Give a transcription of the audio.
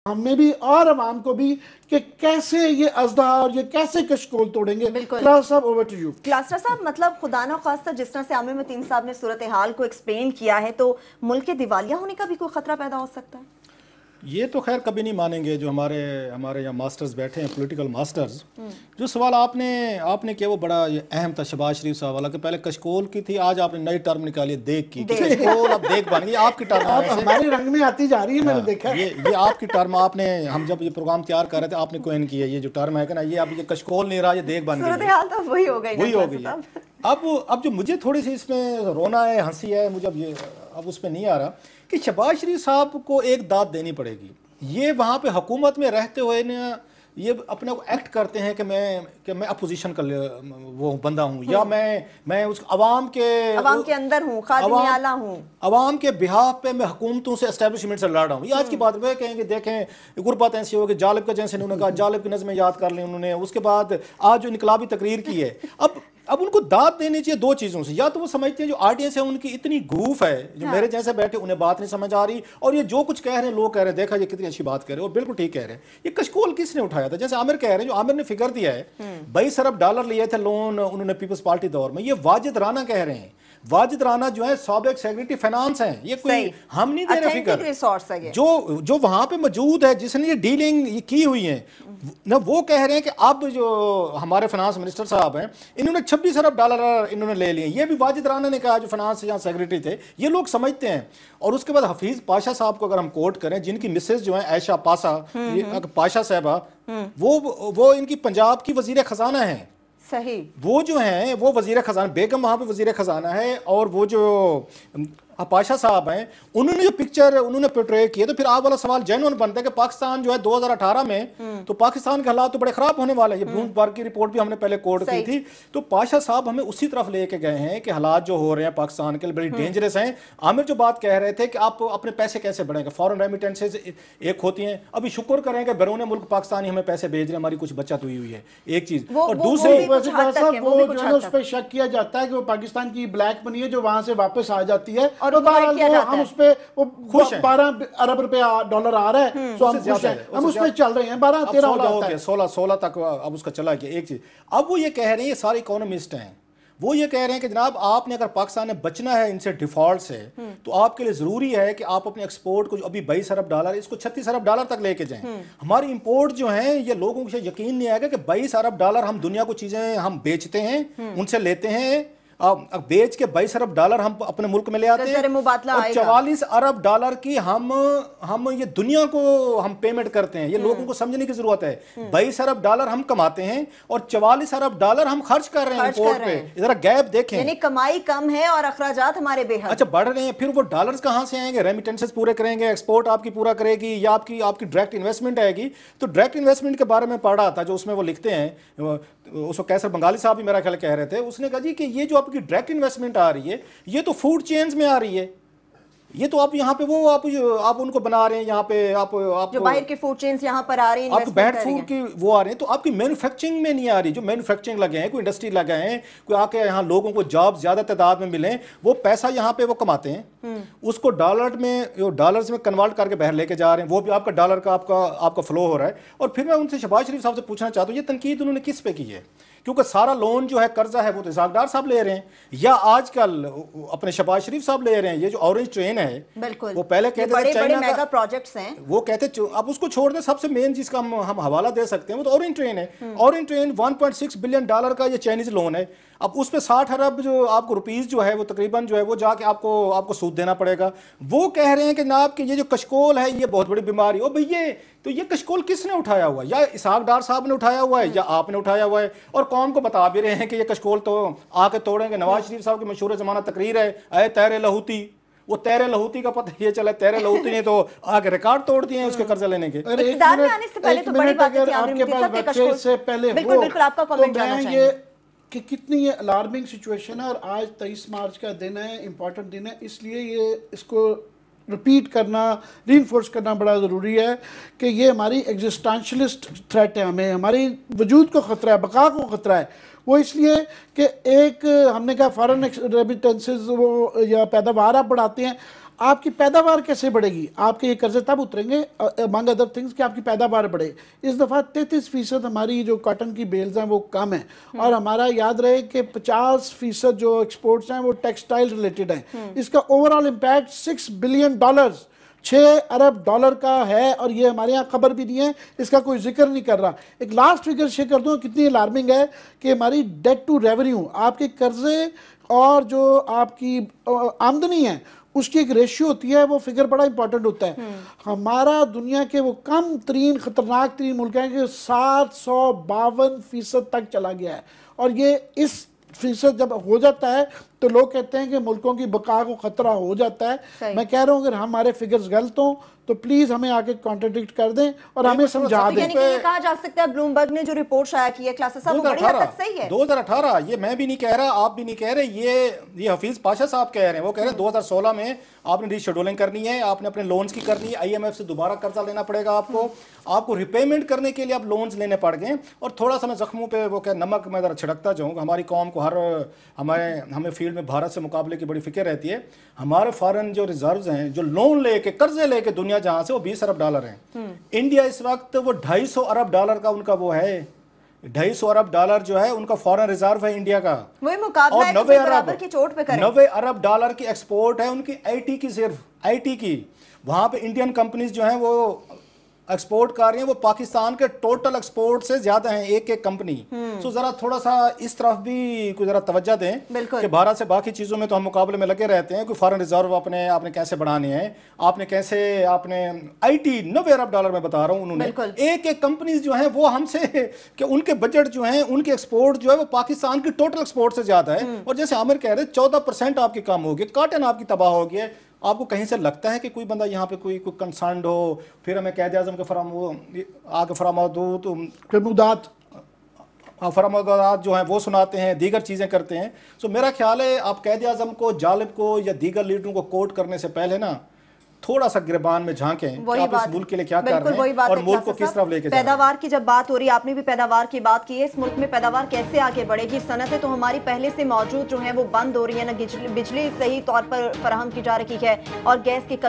ہمیں بھی اور عوام کو بھی کہ کیسے یہ ازدہا اور یہ کیسے کشکول توڑیں گے. کلاس صاحب اوور ٹو یو. کلاسٹر صاحب مطلب خدا نہ خواستہ جس طرح سے عامر متین صاحب نے صورتحال کو ایکسپلین کیا ہے تو ملک کے دیوالیہ ہونے کا بھی کوئی خطرہ پیدا ہو سکتا ہے؟ یہ تو خیر کبھی نہیں مانیں گے جو ہمارے یہاں ماسٹرز بیٹھے ہیں پولیٹیکل ماسٹرز. جو سوال آپ نے کیا وہ بڑا اہم تھا شہباز شریف صاحب والا کہ پہلے کشکول کی تھی, آج آپ نے نئی ٹرم نکالی دیکھ کی. کشکول اب دیکھ بن گئی آپ کی ٹرم. ہمارے رنگ میں آتی جا رہی ہے, میں نے دیکھا یہ آپ کی ٹرم. آپ نے ہم جب یہ پروگرام تیار کر رہے تھے آپ نے کوئن کی ہے یہ جو ٹرم ہے کہ نا, یہ اب یہ کشکول نہیں رہا, یہ دیکھ بن گئی. صورتحال تو وہی ہو گئی. اب جو مجھے تھوڑی سی اس میں رونا ہے, ہنسی ہے, مجھے اب اس میں نہیں آ رہا کہ شہباز شریف صاحب کو ایک داد دینی پڑے گی. یہ وہاں پہ حکومت میں رہتے ہوئے نا یہ اپنے کو ایکٹ کرتے ہیں کہ میں اپوزیشن کا وہ بندہ ہوں, یا میں اس عوام کے اندر ہوں, خادم اعلیٰ ہوں, عوام کے بہاف پہ میں حکومتوں سے اسٹیبلشمنٹ سے لڑ رہا ہوں. یہ آج کی بات وہ کہیں گے دیکھیں غربت ایسی ہو کہ جالب کا جیسے انہوں نے کہا جالب کی نظمیں یاد کر لیں انہوں نے. اس کے بعد آج جو انقلابی تقریر کی ہے, اب ان کو داد دینی چاہیے دو چیزوں سے. یا تو وہ سمجھتے ہیں جو آڈینس ہے ان کی اتنی گوف ہے, جو میرے جیسے بیٹھے انہیں بات نہیں سمجھ آ رہی, اور یہ جو کچھ کہہ رہے ہیں لوگ کہہ رہے ہیں دیکھا یہ کتنی اچھی بات کہہ رہے ہیں اور بالکل ٹھیک کہہ رہے ہیں. یہ کشکول کس نے اٹھایا تھا؟ جیسے عامر کہہ رہے ہیں, جو عامر نے فگر دیا ہے 22 ارب ڈالر لیے تھے لون انہوں نے پیپلز پارٹی دور میں. یہ واجد رانا کہہ رہے ہیں. واجد رانا جو ہے سابق سیکریٹری فائنانس ہیں. یہ کوئی ہم نہیں دے رہے فکر, جو وہاں پہ موجود ہے جس نے یہ ڈیلنگ کی ہوئی ہے نہ, وہ کہہ رہے ہیں کہ اب جو ہمارے فائنانس منسٹر صاحب ہیں انہوں نے 26 ارب ڈالر انہوں نے لے لیے. یہ بھی واجد رانا نے کہا جو فائنانس یہاں سیکریٹری تھے. یہ لوگ سمجھتے ہیں. اور اس کے بعد حفیظ پاشا صاحب کو اگر ہم کوٹ کریں, جن کی مسز جو ہیں عائشہ پاشا صاحبہ, وہ ان کی پنجاب کی وزیر خزانہ ہیں. صحیح. وہ جو ہیں وہ وزیر خزانہ, بیگم وہاں پہ وزیر خزانہ ہے, اور وہ جو پاشا صاحب ہیں انہوں نے جو پکچر انہوں نے پورٹرے کیا. تو پھر آپ والا سوال جینوئن بنتا ہے کہ پاکستان جو ہے 2018 میں تو پاکستان کے حالات تو بڑے خراب ہونے والے ہیں. یہ بلوم برگ کی رپورٹ بھی ہم نے پہلے کوڈ کی تھی. تو پاشا صاحب ہمیں اسی طرف لے کے گئے ہیں کہ حالات جو ہو رہے ہیں پاکستان کے لیے بڑی ڈینجرس ہیں. عامر جو بات کہہ رہے تھے کہ آپ اپنے پیسے کیسے بڑھیں گے, فارن ریمیٹنسز ایک ہوتی ہیں. ابھی شکر کریں کہ بیرون ملک پاکستانی ہمیں پیسے بھیج رہے ہیں, ہماری کچھ بچت ہوئی ہے ایک چیز. اور دوسری وہ جو ہے اس پہ شک کیا جاتا ہے کہ وہ پاکستان کی بلیک منی ہے جو وہاں سے واپس آ جاتی ہے, اور ہم اس پہ 12 ارب روپے ڈالر آ رہا ہے, ہم اس پہ چل رہے ہیں. 16 تک اب اس کا چلا گیا ایک چیز. اب وہ یہ کہہ رہے ہیں, یہ سارے اکونومسٹ ہیں, وہ یہ کہہ رہے ہیں کہ جناب آپ نے اگر پاکستان نے بچنا ہے ان سے ڈیفالٹ سے, تو آپ کے لیے ضروری ہے کہ آپ اپنے ایکسپورٹ کو جو ابھی 22 ارب ڈالر اس کو 36 ارب ڈالر تک لے کے جائیں. ہماری امپورٹ جو ہیں یہ لوگوں کو یقین نہیں آئے گا کہ 22 ارب ڈالر ہم دنیا کو چیزیں ہم بیچتے ہیں, ان سے لیتے ہیں, بیچ کے 22 ارب ڈالر ہم اپنے ملک میں لے آتے ہیں, اور 44 ارب ڈالر کی ہم یہ دنیا کو ہم پیمنٹ کرتے ہیں. یہ لوگوں کو سمجھنے کی ضرورت ہے. 22 ارب ڈالر ہم کماتے ہیں اور 44 ارب ڈالر ہم خرچ کر رہے ہیں امپورٹ پہ. ذرا گیپ دیکھیں, یعنی کمائی کم ہے اور اخراجات ہمارے بے حد. اچھا بڑھ رہے ہیں. پھر وہ ڈالرز کہاں سے آئیں گے؟ ریمیٹنسز پورے کریں گے, ایکسپورٹ آپ کی پورا کرے گی, یا آپ کی ڈائریکٹ انویسٹمنٹ آئے گی. تو ڈائریکٹ انویسٹمنٹ کے بارے میں پڑھ رہا تھا جو اس میں وہ لکھتے ہیں, اس کو کیسر بنگالی صاحب بھی میرا خیال کہہ رہے تھے. اس نے کہا جی کہ یہ جو آپ کی ڈائریکٹ انویسٹمنٹ آ رہی ہے یہ تو فوڈ چینز میں آ رہی ہے. یہ تو آپ یہاں پہ وہ آپ ان کو بنا رہے ہیں یہاں پہ, آپ جو باہر کے فوڈ چینز یہاں پر آ رہے ہیں, آپ بیڈ فوڈ کی وہ آ رہے ہیں, تو آپ کی مینوفیکچرنگ میں نہیں آ رہی. جو مینوفیکچرنگ لگے ہیں, کوئی انڈسٹری لگے ہیں, کوئی آ کے یہاں لوگوں کو جاب زیادہ تعداد میں ملیں, وہ پیسہ یہاں پہ وہ کماتے ہیں, اس کو ڈالرز میں کنورٹ کر کے باہر لے کے جا رہے ہیں. وہ بھی آپ کا ڈالر کا آپ کا فلو ہو رہا ہے. اور پھر میں ان سے شہباز شریف صاحب سے پوچھنا چاہتا ہوں, یہ تنقید انہوں نے کس پہ کی ہے؟ کیونکہ سارا لون جو ہے قرضہ ہے وہ تو اسحاق ڈار صاحب لے رہے ہیں, یا آج کل اپنے شہباز شریف صاحب لے رہے ہیں. یہ جو اورنج ٹرین ہے وہ پہلے کہتے تھے چائنا کا پروجیکٹس ہیں, وہ کہتے اب اس کو چھوڑ دیں. سب سے مین چیز کا ہم حوالہ دے سکتے ہیں وہ تو اورنج ٹرین ہے. اورنج ٹرین 1.6 بلین ڈالر کا یہ چائنیز لون ہے. اب اس پہ 60 ارب جو آپ کو روپیز جو ہے وہ تقریباً جو ہے وہ جا کے آپ کو سود دینا پڑے گا. وہ کہہ رہے ہیں کہ جناب کہ یہ جو کشکول ہے یہ بہت بڑی بیماری ہو بھئی. تو یہ کشکول کس نے اٹھایا ہوا ہے؟ یا اسحاق ڈار صاحب نے اٹھایا ہوا ہے یا آپ نے اٹھایا ہوا ہے, اور قوم کو بتا بھی رہے ہیں کہ یہ کشکول تو آ کے توڑیں گے. نواز شریف صاحب کی مشہور زمانہ تقریر ہے, اے تیر لہوتی, وہ تیر لہوتی کا پتہ یہ چلا, تیر لہوتی نے تو آگے ریکارڈ توڑ دیے ہیں اس کے قرضہ لینے کے. اقتدار میں آنے سے پہلے تو بڑی بات تھی عامر متین صاحب کے کشکول سے پہلے. بالکل آپ کا کامنٹ جاننا چاہیں گے کہ کتنی یہ الارمنگ سچویشن ہے. اور آج 23 مارچ کا دن ہے, امپورٹنٹ دن ہے, اس لیے یہ اس کو رپیٹ کرنا, ری انفورس کرنا بڑا ضروری ہے کہ یہ ہماری ایگزسٹینشلسٹ تھریٹ ہے, ہمیں ہماری وجود کو خطرہ ہے, بقا کو خطرہ ہے. وہ اس لیے کہ ایک ہم نے کہا فارن ریمیٹنسز وہ یا پیداوار آپ بڑھاتے ہیں, آپ کی پیداوار کیسے بڑھے گی؟ آپ کے یہ قرضے تب اتریں گے among other things کہ آپ کی پیداوار بڑھے. اس دفعہ 33% ہماری جو کاٹن کی بیلز ہیں وہ کم ہیں, اور ہمارا یاد رہے کہ 50% جو ایکسپورٹس ہیں وہ ٹیکسٹائل ریلیٹڈ ہیں. اس کا اوورال امپیکٹ $6 بلین $6 ارب کا ہے, اور یہ ہمارے یہاں خبر بھی نہیں ہے, اس کا کوئی ذکر نہیں کر رہا. ایک لاسٹ فگر شیئر کر دوں, کتنی الارمنگ ہے کہ ہماری ڈیٹ ٹو ریونیو, آپ کے قرضے اور جو آپ کی آمدنی ہے اس کی ایک ریشیو ہوتی ہے, وہ فگر بڑا امپورٹنٹ ہوتا ہے. ہمارا دنیا کے وہ کم ترین خطرناک ترین ملک ہیں کہ 752% تک چلا گیا ہے, اور یہ اس فیصد جب ہو جاتا ہے تو لوگ کہتے ہیں کہ ملکوں کی بقا کو خطرہ ہو جاتا ہے. میں کہہ رہا ہوں اگر ہمارے فگرز غلط ہوں تو پلیز ہمیں آگے کانٹرڈکٹ کر دیں اور ہمیں سمجھا دیں. یعنی کہ یہ کہا جا سکتا ہے بلومبرگ نے جو رپورٹ شائع کی ہے کلاسز صاحب وہ بڑی حد تک صحیح ہے. 2018 یہ میں بھی نہیں کہہ رہا, آپ بھی نہیں کہہ رہے, یہ حفیظ پاشا صاحب کہہ رہے ہیں. وہ کہہ رہے ہیں 2016 میں آپ نے ری شیڈولنگ کرنی ہے, آپ نے اپنے لونز کی کرنی ہے, IMF سے دوبارہ قرضہ لینا پڑے گا آپ کو ریپیمنٹ کرنے کے لیے آپ لونز لینے پڑ گئے. اور تھوڑا سا میں زخموں پہ وہ کہ نمک میں ذرا چھڑکتا جاؤں گا. ہماری قوم کو ہمیں فیلڈ میں بھارت سے مقابلے کی بڑی فکر رہتی ہے. ہمارے فارن جو ریزروز ہیں جو لون لے کے قرضے لے کے دنیا جہاں سے وہ $20 ارب ہیں. انڈیا اس وقت وہ $250 ارب کا ان کا وہ ہے, $250 ارب جو ہے ان کا فارن ریزرو ہے انڈیا کا, وہی مقابلہ ہے کہ برابر کی چوٹ پہ کریں. $90 ارب کی ایکسپورٹ ہے ان کی IT کی, صرف IT کی. وہاں پہ انڈین کمپنیز جو ہیں وہ ایکسپورٹ کر رہی ہیں, وہ پاکستان کے ٹوٹل ایکسپورٹ سے زیادہ ہیں ایک کمپنی. سو ذرا تھوڑا سا اس طرف بھی کوئی ذرا توجہ دیں کہ بھارت سے باقی چیزوں میں تو ہم مقابلے میں لگے رہتے ہیں. کوئی فارن ریزرو آپ نے کیسے بڑھانے ہیں, آپ نے IT $90 ارب میں بتا رہا ہوں, انہوں نے ایک کمپنیز جو ہیں وہ ہم سے کہ ان کے بجٹ جو ہیں ان کے ایکسپورٹ جو ہے وہ پاکستان کی ٹوٹل ایکسپورٹ سے زیادہ ہے. اور جیسے عامر کہہ رہے 14% آپ کی کم ہوگی, کاٹن آپ کی تباہ ہو گئی ہے. آپ کو کہیں سے لگتا ہے کہ کوئی بندہ یہاں پہ کوئی کنسرنڈ ہو, پھر ہمیں قائد اعظم کے فرمودات جو ہیں وہ سناتے ہیں, دیگر چیزیں کرتے ہیں. سو میرا خیال ہے آپ قائد اعظم کو, جالب کو یا دیگر لیڈروں کو کوٹ کرنے سے پہلے نا تھوڑا سا گربان میں جھانکیں کہ آپ اس ملک کے لیے کیا کر رہے ہیں اور ملک کو کس طرف لے کے جا رہے ہیں. پیداوار کی جب بات ہو رہی ہے, آپ نے بھی پیداوار کی بات کی ہے, اس ملک میں پیداوار کیسے آگے بڑھے گی؟ صنعتیں تو ہماری پہلے سے موجود جو ہیں وہ بند ہو رہی ہیں, نہ بجلی صحیح طور پر فراہم کی جا رہی ہے اور گیس کی کمی